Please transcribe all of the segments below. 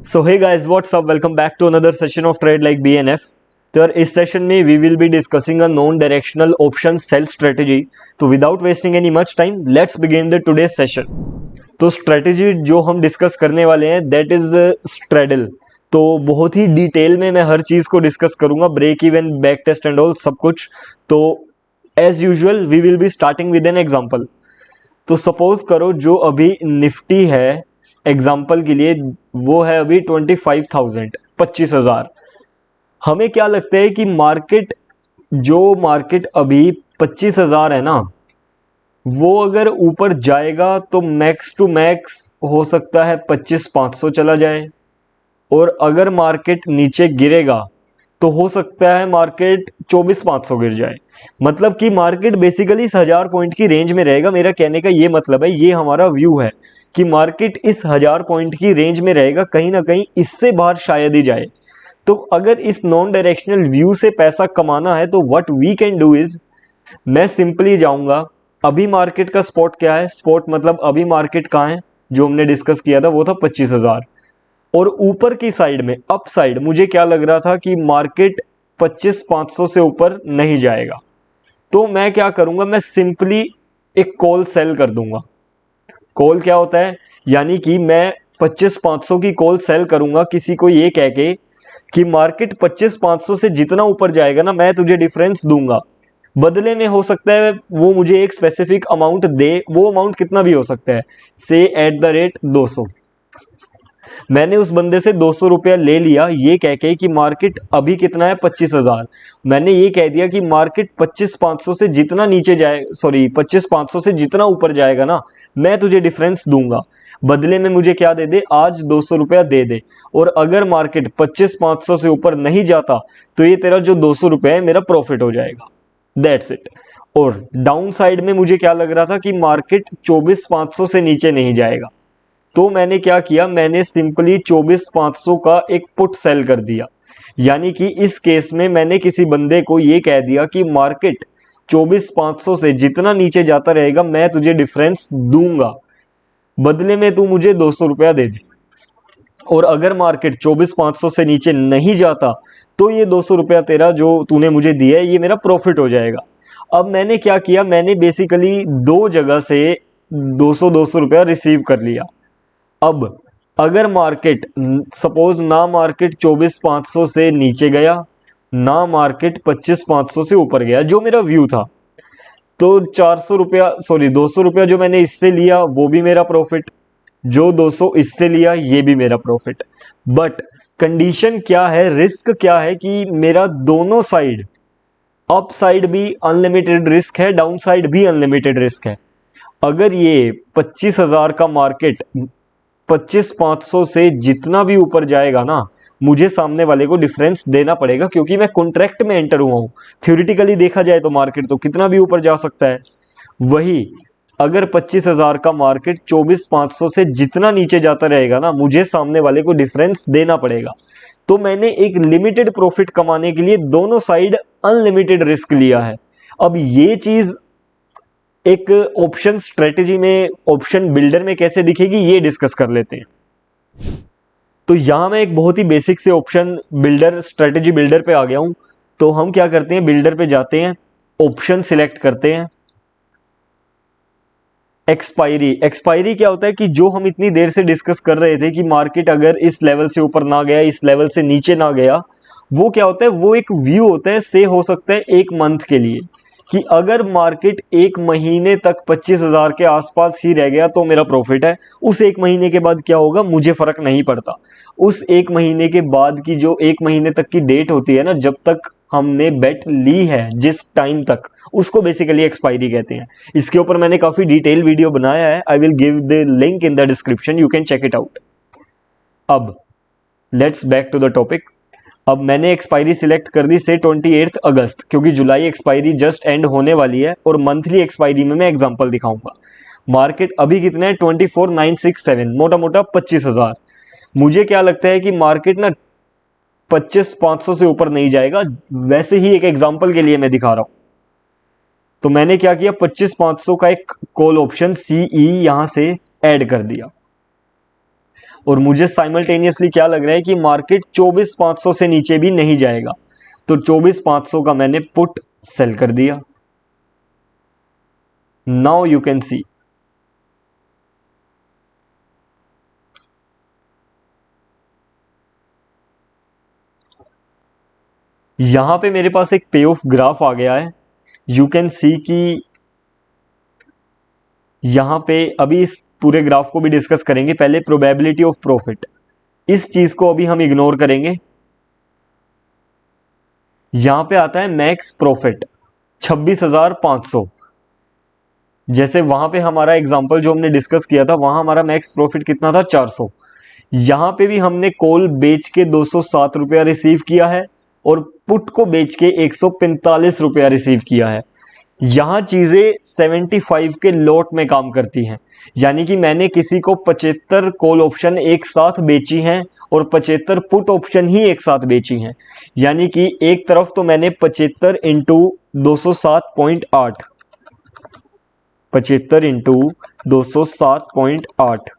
So hey guys, what's up? Welcome back to another session of Trade Like BNF. तो यार इस session में we will be discussing a non directional option sell strategy. तो without wasting any much time let's begin the today session. तो strategy जो हम discuss करने वाले हैं दैट इज स्ट्रेडल. तो बहुत ही डिटेल में मैं हर चीज़ को डिस्कस करूंगा, break even, back test and all सब कुछ. तो as usual we will be starting with an example. तो सपोज करो जो अभी निफ्टी है एग्जाम्पल के लिए वो है अभी 25,000 25,000. हमें क्या लगता है कि मार्केट अभी 25,000 है ना, वो अगर ऊपर जाएगा तो मैक्स टू मैक्स हो सकता है 25,500 चला जाए, और अगर मार्केट नीचे गिरेगा तो हो सकता है मार्केट 24,500 गिर जाए. मतलब कि मार्केट बेसिकली इस 1000 पॉइंट की रेंज में रहेगा. मेरा कहने का ये मतलब है, ये हमारा व्यू है कि मार्केट इस 1000 पॉइंट की रेंज में रहेगा, कहीं ना कहीं इससे बाहर शायद ही जाए. तो अगर इस नॉन डायरेक्शनल व्यू से पैसा कमाना है तो what we can do is, मैं सिंपली जाऊंगा. अभी मार्केट का स्पॉट क्या है, स्पॉट मतलब अभी मार्केट कहाँ है, जो हमने डिस्कस किया था वो था 25,000. और ऊपर की साइड में अप साइड मुझे क्या लग रहा था कि मार्केट 25,500 से ऊपर नहीं जाएगा. तो मैं क्या करूंगा, मैं सिंपली एक कॉल सेल कर दूंगा. कॉल क्या होता है, यानी कि मैं 25,500 की कॉल सेल करूंगा किसी को ये कह के कि मार्केट 25,500 से जितना ऊपर जाएगा ना मैं तुझे डिफरेंस दूंगा. बदले में हो सकता है वो मुझे एक स्पेसिफिक अमाउंट दे, वो अमाउंट कितना भी हो सकता है, से एट द रेट 200. मैंने उस बंदे से 200 रुपया ले लिया ये कह के कि मार्केट अभी कितना है 25,000. मैंने ये कह दिया कि मार्केट 25,500 से जितना नीचे जाए, सॉरी 25,500 से जितना ऊपर जाएगा ना मैं तुझे डिफरेंस दूंगा. बदले में मुझे क्या दे दे, आज 200 रुपया दे दे. और अगर मार्केट 25,500 से ऊपर नहीं जाता तो ये तेरा जो 200 रुपया है मेरा प्रॉफिट हो जाएगा. That's it. और डाउन साइड में मुझे क्या लग रहा था कि मार्केट 24,500 से नीचे नहीं जाएगा. तो मैंने क्या किया, मैंने सिंपली 24,500 का एक पुट सेल कर दिया. यानी कि इस केस में मैंने किसी बंदे को ये कह दिया कि मार्केट 24,500 से जितना नीचे जाता रहेगा मैं तुझे डिफरेंस दूंगा, बदले में तू मुझे 200 रुपया दे दे. और अगर मार्केट 24,500 से नीचे नहीं जाता तो ये 200 रुपया तेरा जो तूने मुझे दिया है ये मेरा प्रॉफिट हो जाएगा. अब मैंने क्या किया, मैंने बेसिकली दो जगह से 200 रुपया रिसीव कर लिया. अब अगर मार्केट सपोज ना मार्केट 24,500 से नीचे गया ना मार्केट 25,500 से ऊपर गया, जो मेरा व्यू था, तो 400 रुपया, सॉरी 200 रुपया जो मैंने इससे लिया वो भी मेरा प्रॉफिट, जो 200 इससे लिया ये भी मेरा प्रॉफिट. बट कंडीशन क्या है, रिस्क क्या है कि मेरा दोनों साइड, अप साइड भी अनलिमिटेड रिस्क है, डाउन साइड भी अनलिमिटेड रिस्क है. अगर ये 25,000 का मार्केट 25,500 से जितना भी ऊपर जाएगा ना मुझे सामने वाले को डिफरेंस देना पड़ेगा, क्योंकि मैं कॉन्ट्रैक्ट में एंटर हुआ हूं. थ्योरेटिकली देखा जाए तो मार्केट तो कितना भी ऊपर जा सकता है. वही अगर 25,000 का मार्केट 24,500 से जितना नीचे जाता रहेगा ना मुझे सामने वाले को डिफरेंस देना पड़ेगा. तो मैंने एक लिमिटेड प्रॉफिट कमाने के लिए दोनों साइड अनलिमिटेड रिस्क लिया है. अब ये चीज एक ऑप्शन स्ट्रेटेजी में, ऑप्शन बिल्डर में कैसे दिखेगी ये डिस्कस कर लेते हैं. तो यहां मैं एक बहुत ही बेसिक से ऑप्शन बिल्डर, स्ट्रेटेजी बिल्डर पे आ गया हूं. तो हम क्या करते हैं, बिल्डर पे जाते हैं, ऑप्शन सिलेक्ट करते हैं. एक्सपायरी क्या होता है कि जो हम इतनी देर से डिस्कस कर रहे थे कि मार्केट अगर इस लेवल से ऊपर ना गया, इस लेवल से नीचे ना गया, वो क्या होता है, वो एक व्यू होता है, से हो सकता है एक मंथ के लिए, कि अगर मार्केट एक महीने तक 25,000 के आसपास ही रह गया तो मेरा प्रॉफिट है. उस एक महीने के बाद क्या होगा मुझे फर्क नहीं पड़ता. उस एक महीने के बाद की जो एक महीने तक की डेट होती है ना, जब तक हमने बेट ली है जिस टाइम तक, उसको बेसिकली एक्सपायरी कहते हैं. इसके ऊपर मैंने काफी डिटेल वीडियो बनाया है, I will give the link in the description, you can check it out. अब let's back to the topic. अब मैंने एक्सपायरी सिलेक्ट कर दी से 28 अगस्त, क्योंकि जुलाई एक्सपायरी जस्ट एंड होने वाली है, और मंथली एक्सपायरी में मैं एग्जांपल दिखाऊंगा. मार्केट अभी कितना है 24,967, मोटा मोटा 25,000. मुझे क्या लगता है कि मार्केट ना 25,500 से ऊपर नहीं जाएगा, वैसे ही एक एग्जांपल के लिए मैं दिखा रहा हूं. तो मैंने क्या किया, 25,500 का एक कॉल ऑप्शन CE यहां से ऐड कर दिया. और मुझे साइमल्टेनियसली क्या लग रहा है कि मार्केट 24,500 से नीचे भी नहीं जाएगा, तो 24,500 का मैंने पुट सेल कर दिया। नाउ यू कैन सी यहां पे मेरे पास एक पे ऑफ ग्राफ आ गया है। यू कैन सी कि यहां पे अभी इस पूरे ग्राफ को भी डिस्कस करेंगे, पहले प्रोबेबिलिटी ऑफ प्रॉफिट, इस चीज को अभी हम इग्नोर करेंगे। यहां पे आता है मैक्स प्रॉफिट 26,500। जैसे वहां पे हमारा एग्जांपल जो हमने डिस्कस किया था, वहां हमारा मैक्स प्रॉफिट कितना था, 400। यहां पे भी हमने कॉल बेच के 207 रुपया रिसीव किया है और पुट को बेच के 145 रुपया रिसीव किया है। यहां चीजें 75 के लॉट में काम करती हैं, यानी कि मैंने किसी को 75 कॉल ऑप्शन एक साथ बेची हैं और 75 पुट ऑप्शन ही एक साथ बेची हैं। यानी कि एक तरफ तो मैंने 75 इंटू 207.8, 75 इंटू 207.8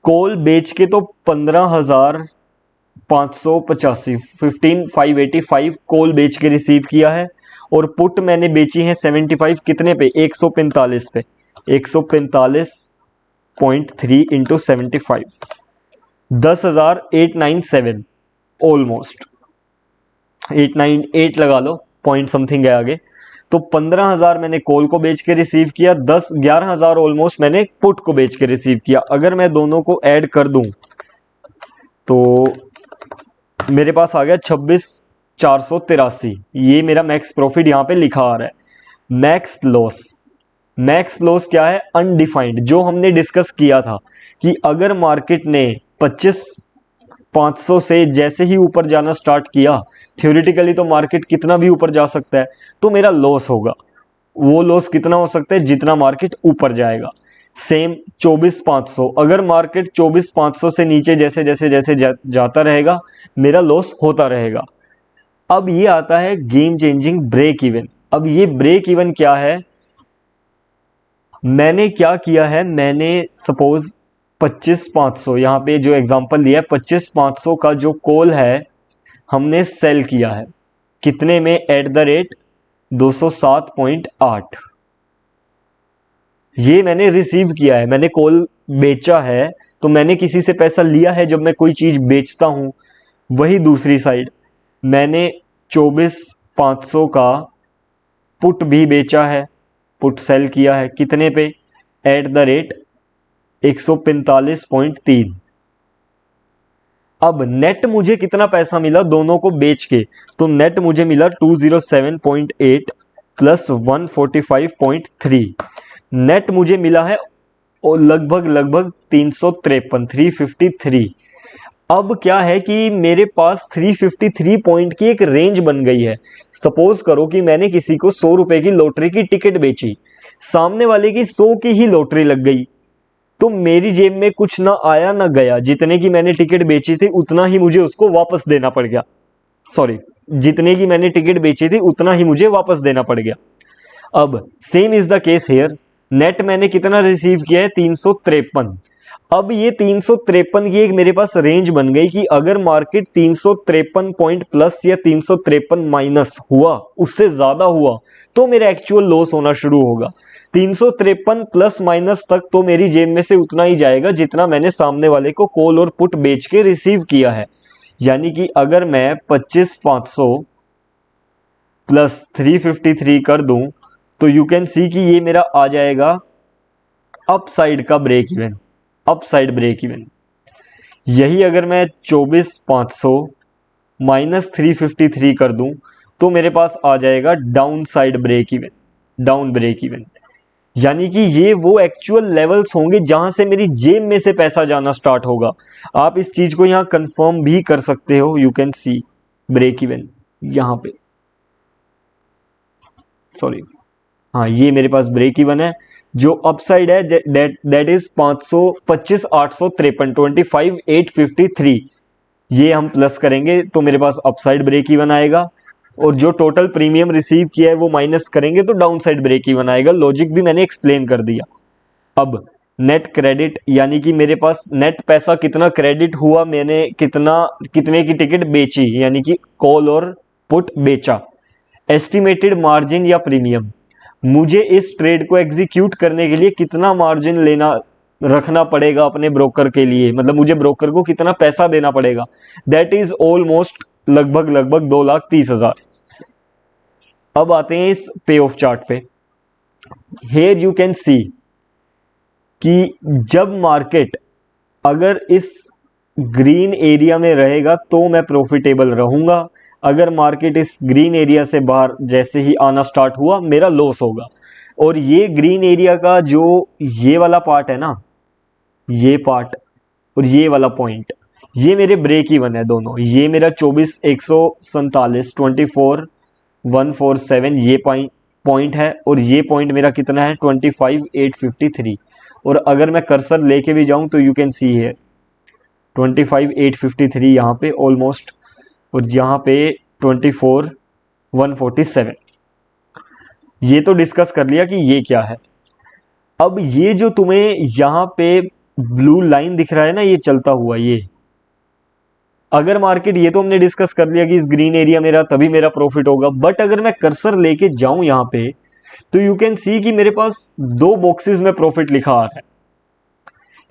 कॉल बेच के तो 15,585 15,585 कॉल बेच के रिसीव किया है, और पुट मैंने बेची है 75 कितने पे, 145 पे, 145.3 इंटू 75, 10,897, ऑलमोस्ट 898 लगा लो, पॉइंट समथिंग है आगे। तो 15,000 मैंने कॉल को बेच के रिसीव किया, 11,000 ऑलमोस्ट मैंने पुट को बेच के रिसीव किया। अगर मैं दोनों को ऐड कर दूं तो मेरे पास आ गया 26,483। ये मेरा मैक्स प्रॉफिट यहां पे लिखा आ रहा है। मैक्स लॉस, मैक्स लॉस क्या है, अनडिफाइंड, जो हमने डिस्कस किया था कि अगर मार्केट ने 25,500 से जैसे ही ऊपर जाना स्टार्ट किया, थ्योरेटिकली तो मार्केट कितना भी ऊपर जा सकता है, तो मेरा लॉस होगा। वो लॉस कितना हो सकता है, जितना मार्केट ऊपर जाएगा। सेम 24,500, अगर मार्केट 24,500 से नीचे जैसे जैसे जैसे जाता रहेगा, मेरा लॉस होता रहेगा। अब ये आता है गेम चेंजिंग ब्रेक इवन। अब ये ब्रेक इवन क्या है, मैंने क्या किया है, मैंने सपोज 25,500 यहाँ पे जो एग्जांपल लिया है, 25,500 का जो कॉल है हमने सेल किया है कितने में, एट द रेट 207.8। ये मैंने रिसीव किया है, मैंने कॉल बेचा है, तो मैंने किसी से पैसा लिया है। जब मैं कोई चीज बेचता हूं, वही दूसरी साइड मैंने 24,500 का पुट भी बेचा है, पुट सेल किया है कितने पे, एट द रेट 145.3। अब नेट मुझे कितना पैसा मिला दोनों को बेच के, तो नेट मुझे मिला 207.8 प्लस 145.3, नेट मुझे मिला है और लगभग 353। अब क्या है कि मेरे पास 353 पॉइंट की एक रेंज बन गई है। सपोज करो कि मैंने किसी को 100 रुपए की लॉटरी की टिकट बेची, सामने वाले की 100 की ही लॉटरी लग गई, तो मेरी जेब में कुछ ना आया ना गया, जितने की मैंने टिकट बेची थी उतना ही मुझे उसको वापस देना पड़ गया। सॉरी, जितने की मैंने टिकट बेची थी उतना ही मुझे वापस देना पड़ गया। अब same is the case hair, net मैंने कितना रिसीव किया है, 353। अब ये 353 की एक मेरे पास रेंज बन गई कि अगर मार्केट 353 पॉइंट प्लस या 353 माइनस हुआ, उससे ज्यादा हुआ, तो मेरा एक्चुअल लॉस होना शुरू होगा। 353 प्लस माइनस तक तो मेरी जेब में से उतना ही जाएगा जितना मैंने सामने वाले को कॉल और पुट बेच के रिसीव किया है। यानी कि अगर मैं 25,500 प्लस 353 कर दूं, तो यू कैन सी कि ये मेरा आ जाएगा अपसाइड का break even, upside break even. यही अगर मैं 24,500 माइनस 353 कर दूं, तो मेरे पास आ जाएगा downside break even, down break even. यानी कि ये वो एक्चुअल लेवल्स होंगे जहां से मेरी जेब में से पैसा जाना स्टार्ट होगा। आप इस चीज को यहां कंफर्म भी कर सकते हो, you can see break even यहां पे, सॉरी, हाँ ये मेरे पास ब्रेक इवन है। जो अपसाइड है दैट इज 25,853, 25,853, ये हम प्लस करेंगे तो मेरे पास अपसाइड ब्रेक इवन आएगा, और जो टोटल प्रीमियम रिसीव किया है वो माइनस करेंगे तो डाउन साइड ब्रेक इवन आएगा। लॉजिक भी मैंने एक्सप्लेन कर दिया। अब नेट क्रेडिट, यानी कि मेरे पास नेट पैसा कितना क्रेडिट हुआ, मैंने कितने की टिकट बेची, यानी कि कॉल और पुट बेचा। एस्टिमेटेड मार्जिन या प्रीमियम, मुझे इस ट्रेड को एग्जीक्यूट करने के लिए कितना मार्जिन रखना पड़ेगा अपने ब्रोकर के लिए, मतलब मुझे ब्रोकर को कितना पैसा देना पड़ेगा। दैट इज ऑलमोस्ट लगभग 2,30,000। अब आते हैं इस पे ऑफ चार्ट पे। हेयर यू कैन सी कि जब मार्केट अगर इस ग्रीन एरिया में रहेगा तो मैं प्रॉफिटेबल रहूंगा, अगर मार्केट इस ग्रीन एरिया से बाहर जैसे ही आना स्टार्ट हुआ मेरा लॉस होगा। और ये ग्रीन एरिया का जो ये वाला पार्ट है ना, ये पार्ट और ये वाला पॉइंट, ये मेरे ब्रेक इवन है दोनों। ये मेरा 24,147 24,147 ये पॉइंट है, और ये पॉइंट मेरा कितना है 25,853। और अगर मैं कर्सर लेके भी जाऊं तो यू कैन सी है 25,853 यहाँ पे ऑलमोस्ट, और यहाँ पे 24,147। ये तो डिस्कस कर लिया कि ये क्या है। अब ये जो तुम्हें यहाँ पे ब्लू लाइन दिख रहा है ना, ये चलता हुआ, ये अगर मार्केट, ये तो हमने डिस्कस कर लिया कि इस ग्रीन एरिया मेरा तभी मेरा प्रॉफिट होगा। बट अगर मैं कर्सर लेके जाऊं यहाँ पे तो यू कैन सी कि मेरे पास दो बॉक्सेस में प्रॉफिट लिखा आ रहा है।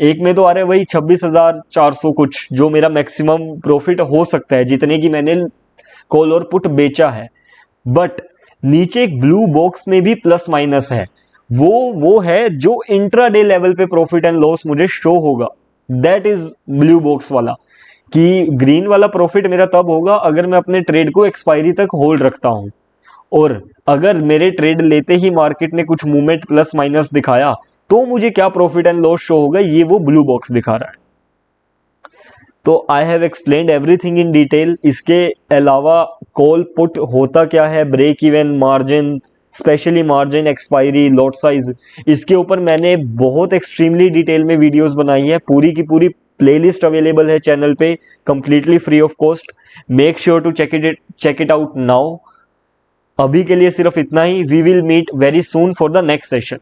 एक में तो आ रहा है वही 26,400 कुछ, जो मेरा मैक्सिमम प्रॉफिट हो सकता है जितने की मैंने कॉल और पुट बेचा है। बट नीचे एक ब्लू बॉक्स में भी प्लस माइनस है, वो है जो इंट्राडे लेवल पे प्रॉफिट एंड लॉस मुझे शो होगा। दैट इज ब्लू बॉक्स वाला, कि ग्रीन वाला प्रॉफिट मेरा तब होगा अगर मैं अपने ट्रेड को एक्सपायरी तक होल्ड रखता हूं, और अगर मेरे ट्रेड लेते ही मार्केट ने कुछ मूवमेंट प्लस माइनस दिखाया तो मुझे क्या प्रॉफिट एंड लॉस शो होगा, ये वो ब्लू बॉक्स दिखा रहा है। तो I have explained everything in detail. इसके अलावा कॉल पुट होता क्या है, break even, margin, specially margin, expiry, lot size, इसके ऊपर मैंने बहुत एक्सट्रीमली डिटेल में वीडियोस बनाई है। पूरी की पूरी प्लेलिस्ट अवेलेबल है चैनल पे, completely free of cost. Make sure to check it out now. अभी के लिए सिर्फ इतना ही। We will meet very soon for the next session.